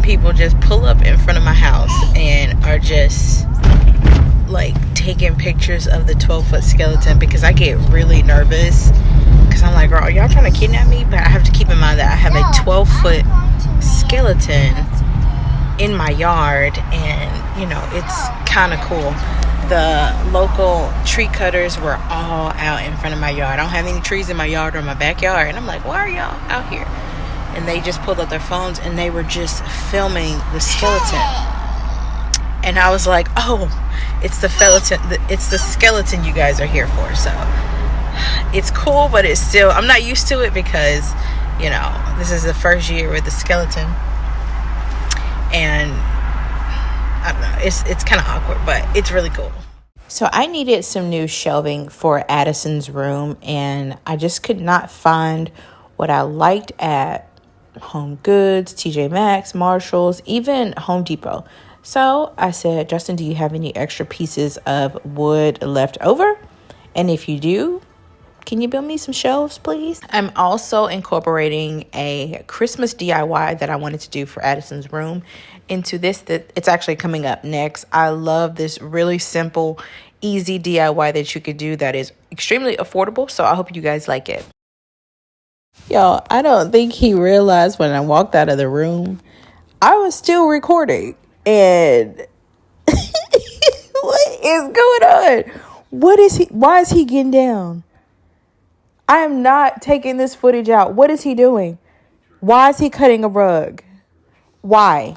people just pull up in front of my house and are just like taking pictures of the 12-foot skeleton, because I get really nervous, because I'm like, girl, are y'all trying to kidnap me? But I have to keep in mind that I have a 12-foot skeleton in my yard, and you know, it's kind of cool. The local tree cutters were all out in front of my yard. I don't have any trees in my yard or my backyard, and I'm like, why are y'all out here? And they just pulled up their phones and they were just filming the skeleton. And I was like, oh, it's the skeleton you guys are here for. So it's cool, but it's still, I'm not used to it, because you know, this is the first year with the skeleton, and I don't know, it's kind of awkward, but it's really cool. So I needed some new shelving for Addison's room, and I just could not find what I liked at Home Goods, TJ Maxx, Marshalls, even Home Depot. So I said, Justin, do you have any extra pieces of wood left over? And if you do, can you build me some shelves, please? I'm also incorporating a Christmas DIY that I wanted to do for Addison's room into this. That it's actually coming up next. I love this really simple, easy DIY that you could do that is extremely affordable. So I hope you guys like it. Y'all, I don't think he realized when I walked out of the room, I was still recording. And what is going on? Why is he getting down? I am not taking this footage out. What is he doing? Why is he cutting a rug? Why?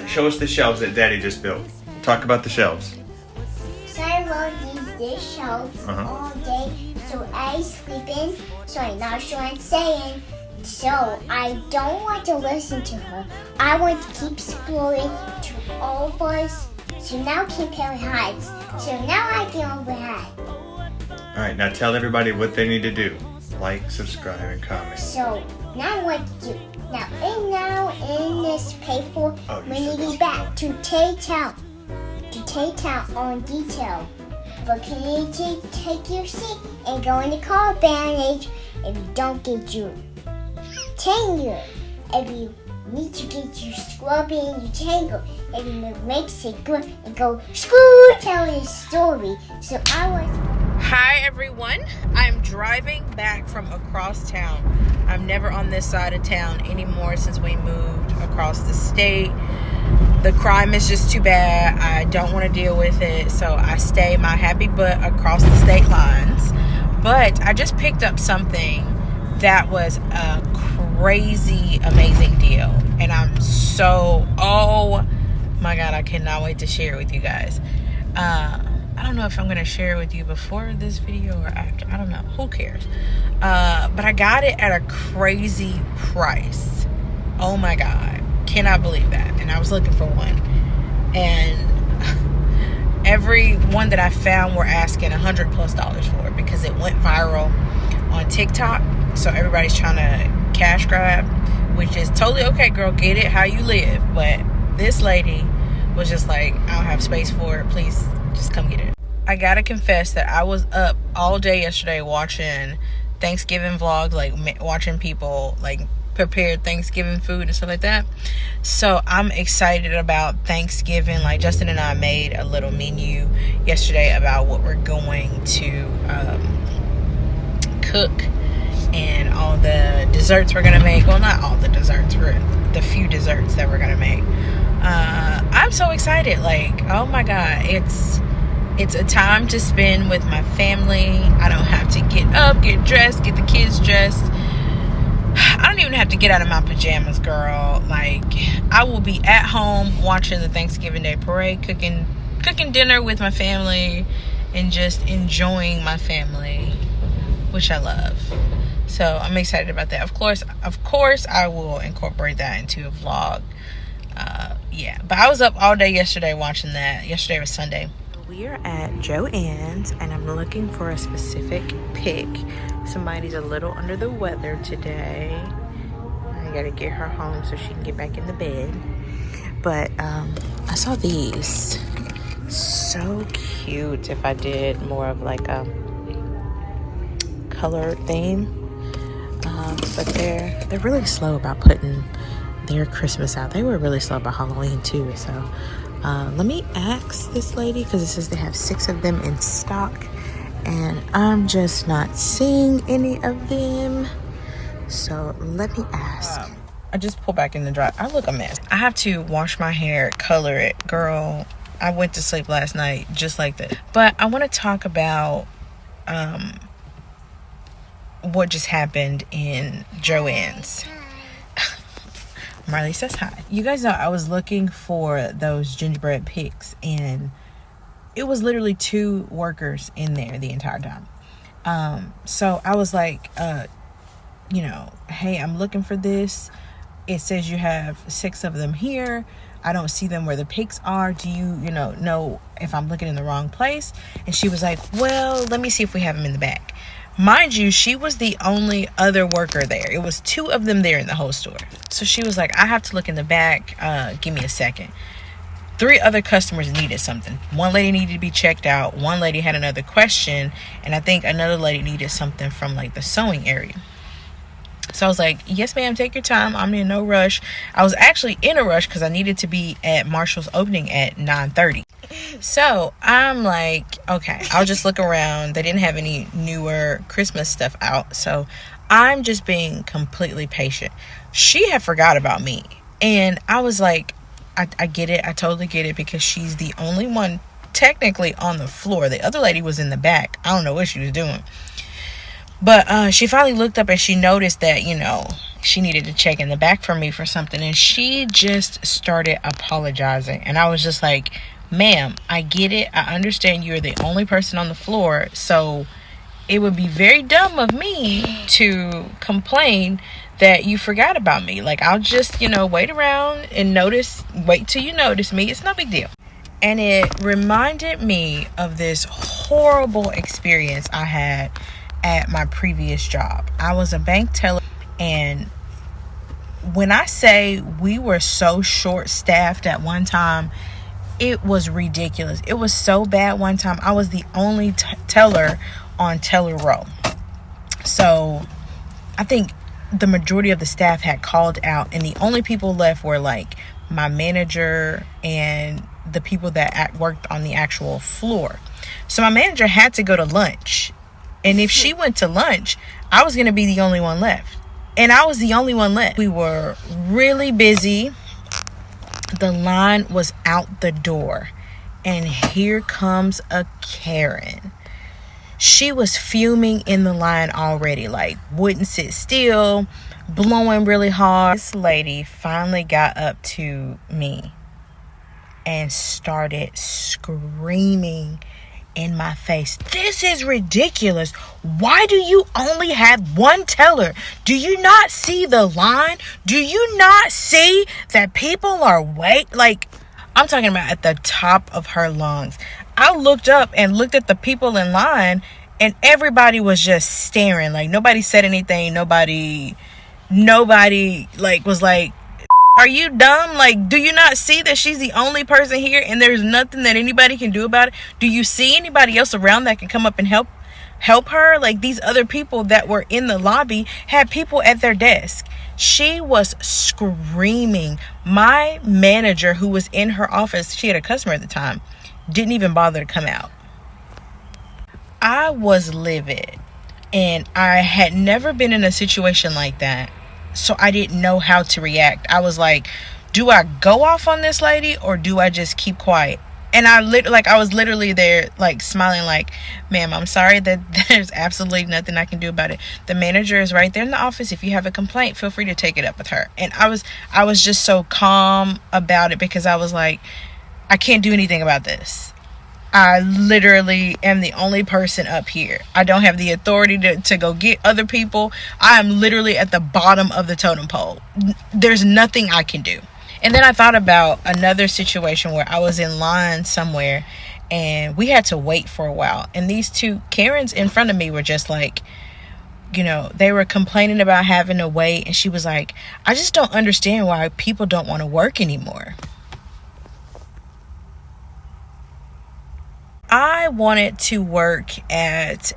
Show us the shelves that Daddy just built. Talk about the shelves. So I will use these shelves all day, so I sleep in. Sorry, not sure what I'm saying. So I don't want to listen to her. I want to keep exploring to all of us. So now compare heights. So now I can overhead. All right, now tell everybody what they need to do. Like, subscribe, and comment. So now what to do? Now in this paper, we need to back to take out on detail. But can you take your seat and go in the car bandage if you don't get your tangle? If you need to get your scrubby and your tangle, if you makes it good and go screw telling a story. So Hi everyone, I'm driving back from across town. I'm never on this side of town anymore since we moved across the state. The crime is just too bad. I don't want to deal with it, so I stay my happy butt across the state lines. But I just picked up something that was a crazy amazing deal, and I'm so, oh my god, I cannot wait to share it with you guys. I don't know if I'm going to share it with you before this video or after. I don't know. Who cares? But I got it at a crazy price. Oh my God. Cannot believe that. And I was looking for one. And every one that I found were asking $100+ for it because it went viral on TikTok. So everybody's trying to cash grab, which is totally okay, girl. Get it how you live. But this lady was just like, I don't have space for it. Please just come get it. I gotta confess that I was up all day yesterday watching Thanksgiving vlogs, like watching people like prepare Thanksgiving food and stuff like that. So I'm excited about Thanksgiving. Like Justin and I made a little menu yesterday about what we're going to cook and all the desserts we're gonna make. Well, not all the desserts, but the few desserts that we're gonna make. I'm so excited. Like, oh my god, it's a time to spend with my family. I don't have to get up, get dressed, get the kids dressed. I don't even have to get out of my pajamas, girl. Like, I will be at home watching the Thanksgiving Day parade, cooking dinner with my family, and just enjoying my family, which I love. So I'm excited about that. Of course, I will incorporate that into a vlog. Yeah, but I was up all day yesterday watching that. Yesterday was Sunday. We are at Joann's, and I'm looking for a specific pick. Somebody's a little under the weather today. I gotta get her home so she can get back in the bed. But I saw these. So cute if I did more of like a color theme. But they're really slow about putting their Christmas out. They were really slow about Halloween too. So let me ask this lady, because it says they have 6 of them in stock, and I'm just not seeing any of them. So let me ask. I just pulled back in the drive. I look a mess. I have to wash my hair, color it. Girl, I went to sleep last night just like that. But I want to talk about what just happened in Joann's. Marley says hi. You guys know I was looking for those gingerbread picks, and it was literally 2 workers in there the entire time. So I was like, hey, I'm looking for this. It says you have 6 of them here. I don't see them where the picks are. Do you, know if I'm looking in the wrong place? And she was like, well, let me see if we have them in the back. Mind you, she was the only other worker there. It was 2 of them there in the whole store. So she was like, I have to look in the back. Give me a second. 3 other customers needed something. One lady needed to be checked out. One lady had another question. And I think another lady needed something from like the sewing area. So I was like, yes, ma'am, take your time. I'm in no rush. I was actually in a rush because I needed to be at Marshall's opening at 9:30. So I'm like, okay, I'll just look around. They didn't have any newer Christmas stuff out. So I'm just being completely patient. She had forgot about me. And I was like, I get it. I totally get it, because she's the only one technically on the floor. The other lady was in the back. I don't know what she was doing. But she finally looked up and she noticed that, she needed to check in the back for me for something. And she just started apologizing. And I was just like, ma'am, I get it. I understand you're the only person on the floor. So it would be very dumb of me to complain that you forgot about me. Like, I'll just, wait around and wait till you notice me. It's no big deal. And it reminded me of this horrible experience I had at my previous job. I was a bank teller, and when I say we were so short-staffed at one time, it was ridiculous. It was so bad one time. I was the only teller on teller row. So I think the majority of the staff had called out, and the only people left were like my manager and the people that worked on the actual floor. So my manager had to go to lunch. And if she went to lunch, I was going to be the only one left. And I was the only one left. We were really busy. The line was out the door. And here comes a Karen. She was fuming in the line already. Like, wouldn't sit still, blowing really hard. This lady finally got up to me and started screaming in my face. This is ridiculous. Why do you only have one teller? Do you not see the line? Do you not see that people are like, I'm talking about at the top of her lungs. I looked up and looked at the people in line, and everybody was just staring. Like, nobody said anything. Nobody like was like, Are you dumb? Like, do you not see that she's the only person here and there's nothing that anybody can do about it? Do you see anybody else around that can come up and help her? Like, these other people that were in the lobby had people at their desk. She was screaming. My manager, who was in her office, she had a customer at the time, didn't even bother to come out. I was livid, and I had never been in a situation like that, so I didn't know how to react. I was like, do I go off on this lady or do I just keep quiet? And I was literally there, like, smiling, like, ma'am, I'm sorry that there's absolutely nothing I can do about it. The manager is right there in the office. If you have a complaint, feel free to take it up with her. And I was just so calm about it because I was like, I can't do anything about this. I literally am the only person up here. I don't have the authority to go get other people. I am literally at the bottom of the totem pole. There's nothing I can do. And then I thought about another situation where I was in line somewhere and we had to wait for a while. And these two Karens in front of me were just like, they were complaining about having to wait. And she was like, I just don't understand why people don't want to work anymore. I wanted to work at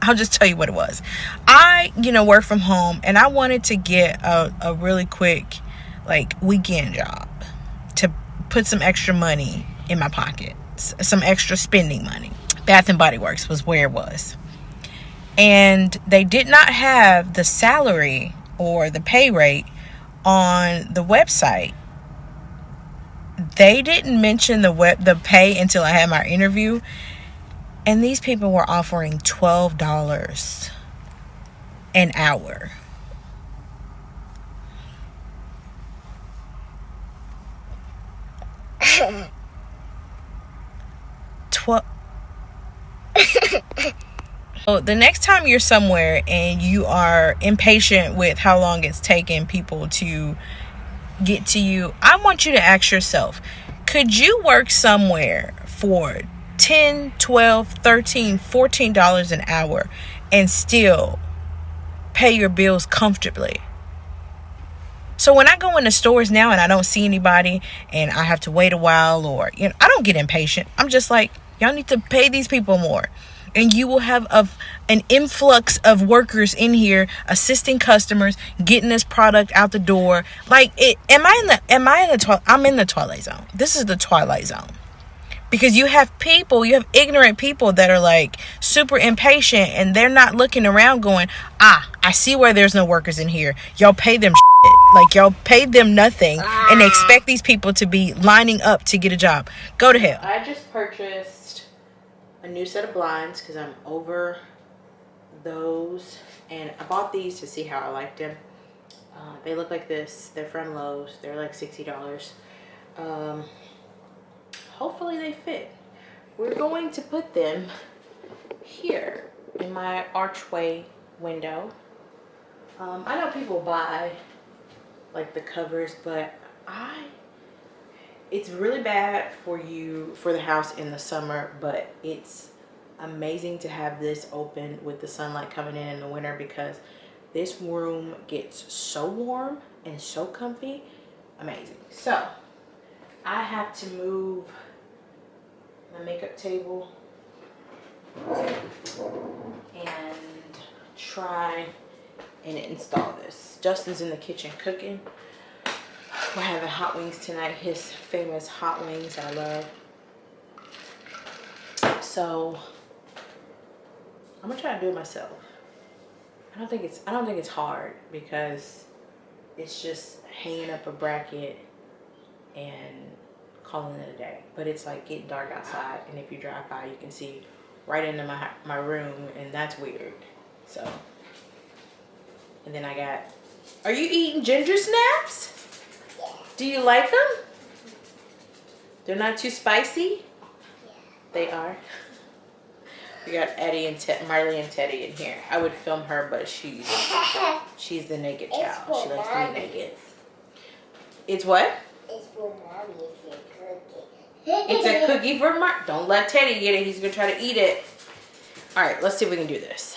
I'll just tell you what it was. I, work from home, and I wanted to get a really quick, like, weekend job to put some extra money in my pocket, some extra spending money. Bath and Body Works was where it was. And they did not have the salary or the pay rate on the website. They didn't mention the pay until I had my interview. And these people were offering $12 an hour. So the next time you're somewhere and you are impatient with how long it's taking people to get to you, I want you to ask yourself, could you work somewhere for $10, $12, $13, $14 an hour and still pay your bills comfortably? So when I go into stores now and I don't see anybody and I have to wait a while, or I don't get impatient. I'm just like, y'all need to pay these people more. And you will have an influx of workers in here assisting customers, getting this product out the door. Like, I'm in the Twilight Zone. This is the Twilight Zone. Because you have ignorant people that are like super impatient and they're not looking around going, I see where there's no workers in here. Y'all pay them shit. Like, y'all paid them nothing and expect these people to be lining up to get a job. Go to hell. I just purchased a new set of blinds because I'm over those, and I bought these to see how I liked them. They look like this. They're from Lowe's. They're like $60. Hopefully they fit. We're going to put them here in my archway window. I know people buy like the covers, but it's really bad for the house in the summer, but it's amazing to have this open with the sunlight coming in the winter, because this room gets so warm and so comfy. Amazing. So I have to move my makeup table and try and install this. Justin's in the kitchen cooking. We're having hot wings tonight, his famous hot wings I love. So I'm gonna try to do it myself. I don't think it's hard, because it's just hanging up a bracket and calling it a day. But it's like getting dark outside, and if you drive by you can see right into my room, and that's weird. So, and then I got, are you eating ginger snaps? Do you like them? They're not too spicy? Yeah. They are. We got Eddie and Marley and Teddy in here. I would film her, but she's the naked child. She likes to be naked. It's what? It's for mommy. It's a cookie. It's a cookie for Mark. Don't let Teddy get it. He's gonna try to eat it. All right, let's see if we can do this.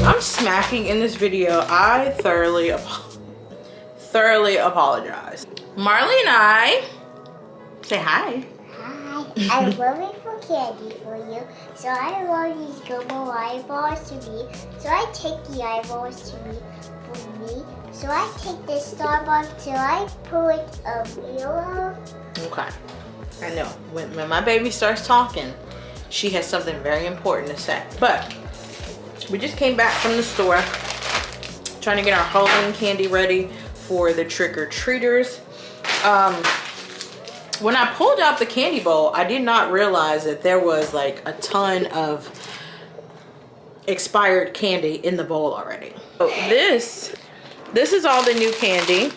I'm smacking in this video. I thoroughly apologize. Marley and I say hi. Hi. I'm looking for candy for you. So I love these gumbo eyeballs to me. So I take the eyeballs to me for me. So I take this Starbucks till I put a yellow. Okay. I know. When my baby starts talking, she has something very important to say. But we just came back from the store trying to get our Halloween candy ready for the trick-or-treaters. When I pulled out the candy bowl, I did not realize that there was like a ton of expired candy in the bowl already. So this is all the new candy,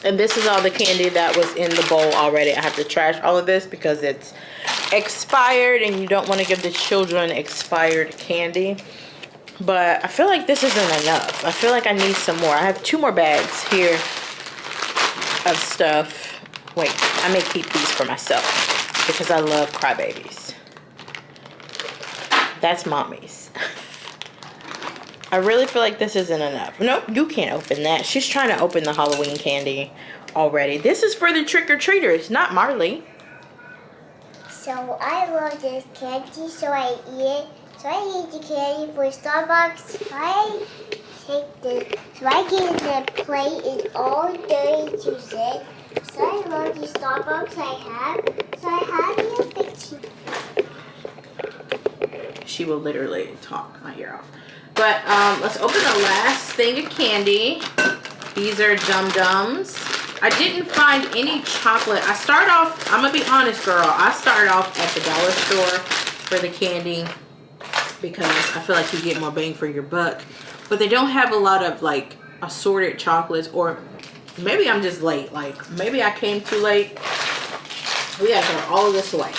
and this is all the candy that was in the bowl already. I have to trash all of this because it's expired and you don't want to give the children expired candy. But I feel like this isn't enough. I feel like I need some more. I have 2 more bags here of stuff. Wait, I may keep these for myself because I love crybabies. That's mommy's. I really feel like this isn't enough. Nope, you can't open that. She's trying to open the Halloween candy already. This is for the trick-or-treaters, not Marley. So I love this candy, so I eat it. So I eat the candy for Starbucks. I take this. So I get in the plate and all dirty to it. So I love the Starbucks I have. So I have the 15. She will literally talk my ear off. But let's open the last thing of candy. These are Dum Dums. I didn't find any chocolate. I start off, I'm gonna be honest, girl. I started off at the dollar store for the candy because I feel like you get more bang for your buck. But they don't have a lot of like assorted chocolates, or maybe I'm just late. Like maybe I came too late. We gotta throw all of this away.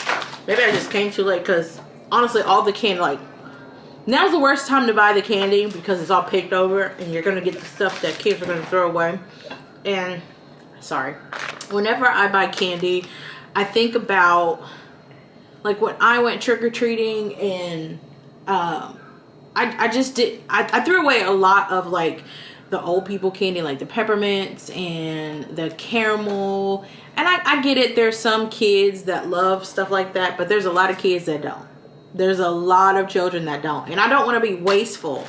Maybe I just came too late because honestly, all the candy, like now's the worst time to buy the candy because it's all picked over and you're gonna get the stuff that kids are gonna throw away. And sorry, whenever I buy candy, I think about like when I went trick-or-treating and I threw away a lot of like the old people candy, like the peppermints and the caramel. And I get it, there's some kids that love stuff like that, but there's a lot of kids that don't. There's a lot of children that don't, and I don't want to be wasteful.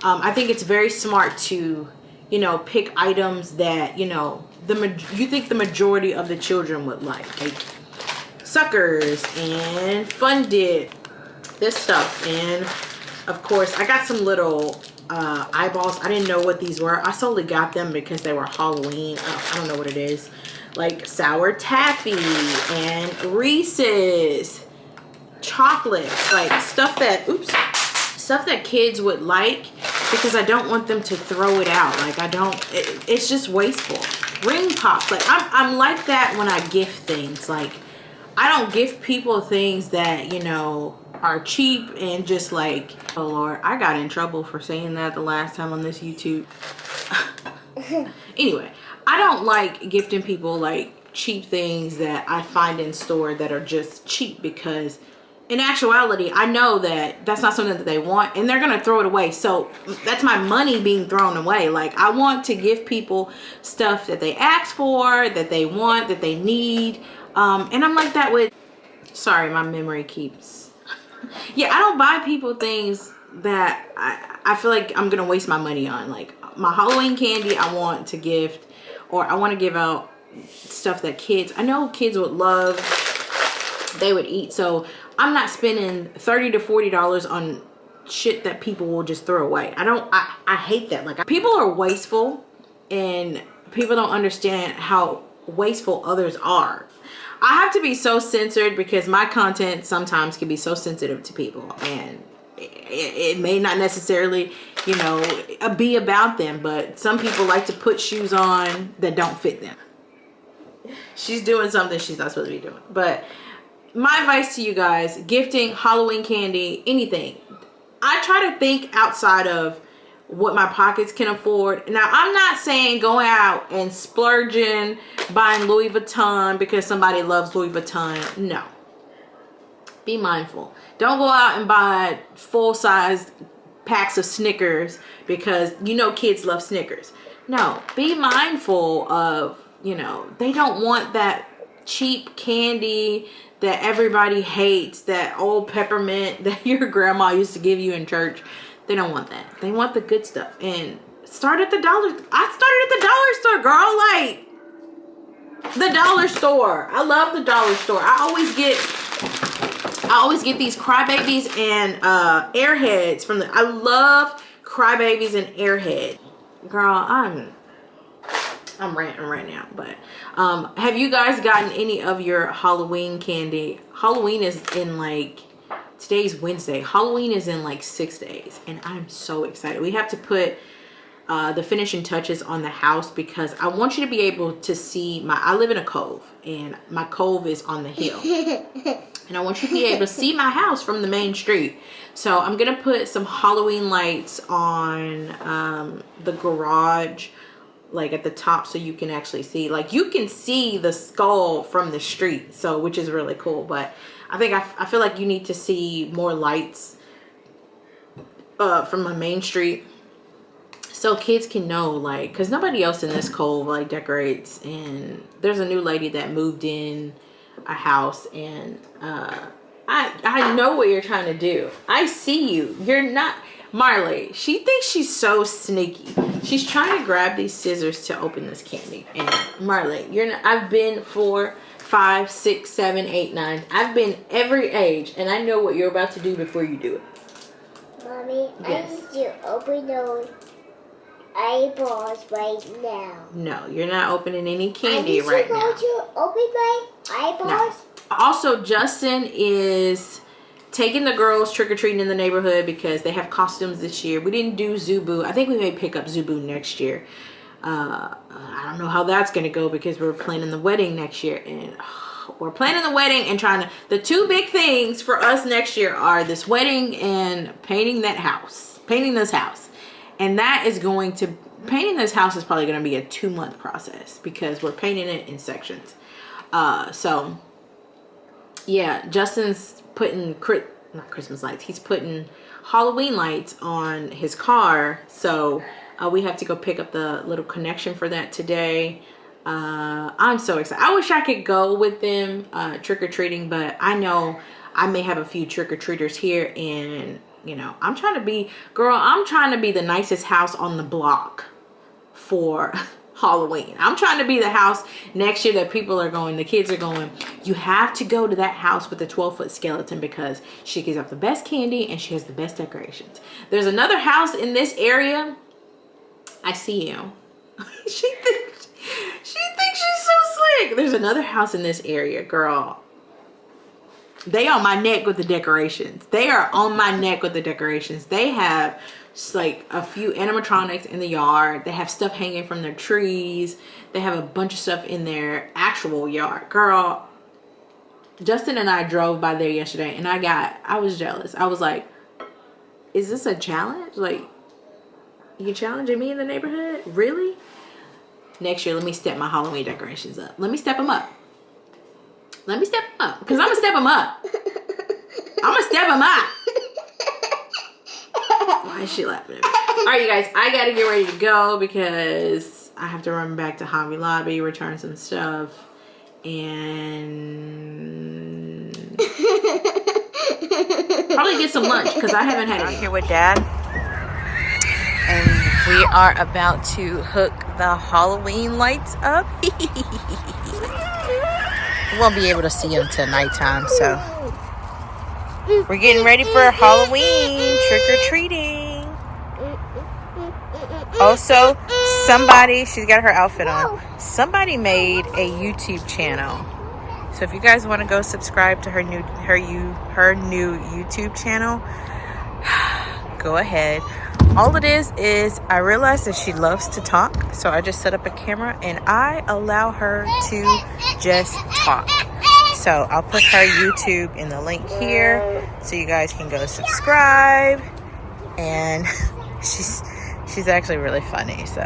I think it's very smart to, you know, pick items that, you know, you think the majority of the children would like Suckers and Fun Dip, this stuff. And of course I got some little eyeballs. I didn't know what these were. I solely got them because they were Halloween. I don't know what it is. Like Sour Taffy and Reese's chocolates, like stuff that kids would like, because I don't want them to throw it out. Like it's just wasteful. Ring pops, like I'm like that when I gift things. Like I don't gift people things that, you know, are cheap and just like, oh Lord, I got in trouble for saying that the last time on this YouTube. Anyway, I don't like gifting people like cheap things that I find in store that are just cheap, because in actuality, I know that that's not something that they want and they're going to throw it away. So that's my money being thrown away. Like I want to give people stuff that they ask for, that they want, that they need. And I'm like that with, sorry, my memory keeps. Yeah, I don't buy people things that I feel like I'm going to waste my money on. Like my Halloween candy, I want to gift, or I want to give out stuff that kids, I know kids would love, they would eat. So I'm not spending $30 to $40 on shit that people will just throw away. I hate that. Like people are wasteful and people don't understand how wasteful others are. I have to be so censored because my content sometimes can be so sensitive to people, and it may not necessarily, you know, be about them, but some people like to put shoes on that don't fit them. She's doing something she's not supposed to be doing. But my advice to you guys, gifting Halloween candy, anything, I try to think outside of what my pockets can afford. Now, I'm not saying going out and splurging, buying Louis Vuitton because somebody loves Louis Vuitton. No. Be mindful. Don't go out and buy full-size packs of Snickers because you know kids love Snickers. No, be mindful of, you know, they don't want that cheap candy that everybody hates, that old peppermint that your grandma used to give you in church. They don't want that. They want the good stuff. And start at the dollar. I started at the dollar store, girl. Like, the dollar store. I love the dollar store. I always get these Crybabies and Airheads from I love Crybabies and Airhead. Girl, I'm ranting right now, but have you guys gotten any of your Halloween candy? Halloween is in like, today's Wednesday. Halloween is in like 6 days, and I'm so excited. We have to put the finishing touches on the house because I want you to be able to see I live in a cove, and my cove is on the hill. And I want you to be able to see my house from the main street. So I'm going to put some Halloween lights on the garage, like at the top, so you can actually see. Like, you can see the skull from the street, so which is really cool. But I think I feel like you need to see more lights from my main street, so kids can know, like, because nobody else in this cove like decorates. And there's a new lady that moved in a house, and I know what you're trying to do. I see you. You're not Marley. She thinks she's so sneaky. She's trying to grab these scissors to open this candy. And Marley, you're not. I've been 4, 5, 6, 7, 8, 9. I've been every age, and I know what you're about to do before you do it. Mommy, yes. I need to open those eyeballs right now. No, you're not opening any candy right now. I need to open my eyeballs. No. Also, Justin is taking the girls trick-or-treating in the neighborhood because they have costumes this year. We didn't do Zubu. I think we may pick up Zubu next year. I don't know how that's going to go because we're planning the wedding next year. And we're planning the wedding and the two big things for us next year are this wedding and painting this house. And that is painting this house is probably going to be a 2-month process because we're painting it in sections. So yeah, Justin's putting not Christmas lights. He's putting Halloween lights on his car. So we have to go pick up the little connection for that today. I'm so excited. I wish I could go with them trick-or-treating, but I know I may have a few trick-or-treaters here, and you know, I'm trying to be the nicest house on the block for Halloween. I'm trying to be the house next year that the kids are going, you have to go to that house with the 12-foot skeleton because she gives up the best candy and she has the best decorations. There's another house in this area. I see you. She thinks she's so slick. There's another house in this area, girl. They on my neck with the decorations. They are on my neck with the decorations. They have like a few animatronics in the yard. They have stuff hanging from their trees. They have a bunch of stuff in their actual yard. Girl, Justin and I drove by there yesterday, and I was jealous. I was like, is this a challenge? Like, you challenging me in the neighborhood? Really? Next year, let me step my Halloween decorations up. Let me step them up. Because I'm going to step them up. Why is she laughing at me? All right, you guys, I got to get ready to go because I have to run back to Hobby Lobby, return some stuff, and probably get some lunch because I haven't had it. I'm here with Dad, and we are about to hook the Halloween lights up. We won't be able to see them till nighttime, so we're getting ready for Halloween trick-or-treating. Also, she's got her outfit on. Somebody made a YouTube channel. So if you guys want to go subscribe to her new YouTube channel, go ahead. All it is I realized that she loves to talk, so I just set up a camera and I allow her to just talk. So I'll put her YouTube in the link here so you guys can go subscribe. And she's actually really funny, so